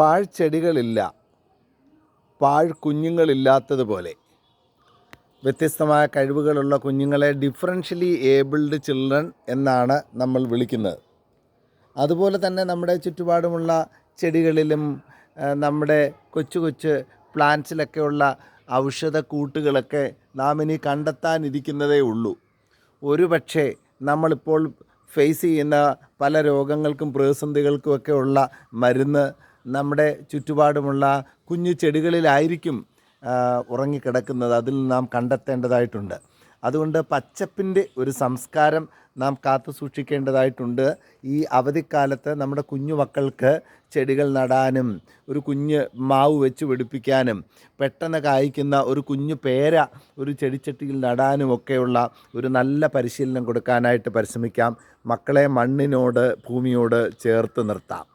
പാഴ്ചെടികളില്ല, പാഴ്കുഞ്ഞുങ്ങളില്ലാത്തതുപോലെ വ്യത്യസ്തമായ കഴിവുകളുള്ള കുഞ്ഞുങ്ങളെ ഡിഫറൻഷ്യലി ഏബിൾഡ് ചിൽഡ്രൻ എന്നാണ് നമ്മൾ വിളിക്കുന്നത്. അതുപോലെ തന്നെ നമ്മുടെ ചുറ്റുപാടുമുള്ള ചെടികളിലും നമ്മുടെ കൊച്ചു കൊച്ചു പ്ലാന്റ്സിലൊക്കെയുള്ള ഔഷധക്കൂട്ടുകളൊക്കെ നാം ഇനി കണ്ടെത്താനിരിക്കുന്നതേ ഉള്ളൂ. ഒരുപക്ഷെ നമ്മളിപ്പോൾ ഫേസ് ചെയ്യുന്ന പല രോഗങ്ങൾക്കും പ്രതിസന്ധികൾക്കുമൊക്കെ ഉള്ള മരുന്ന് നമ്മുടെ ചുറ്റുപാടുമുള്ള കുഞ്ഞു ചെടികളിലായിരിക്കും ഉറങ്ങിക്കിടക്കുന്നത്. അതിൽ നാം കണ്ടെത്തേണ്ടതായിട്ടുണ്ട്. അതുകൊണ്ട് പച്ചപ്പിൻ്റെ ഒരു സംസ്കാരം നാം കാത്തു സൂക്ഷിക്കേണ്ടതായിട്ടുണ്ട്. ഈ അവധിക്കാലത്ത് നമ്മുടെ കുഞ്ഞു മക്കൾക്ക് ചെടികൾ നടാനും ഒരു കുഞ്ഞ് മാവ് വെച്ച് പിടിപ്പിക്കാനും പെട്ടെന്ന് കായ്ക്കുന്ന ഒരു കുഞ്ഞു പേര ഒരു ചെടിച്ചട്ടിയിൽ നടാനുമൊക്കെയുള്ള ഒരു നല്ല പരിശീലനം കൊടുക്കാനായിട്ട് പരിശ്രമിക്കാം. മക്കളെ മണ്ണിനോട് ഭൂമിയോട് ചേർത്ത് നിർത്താം.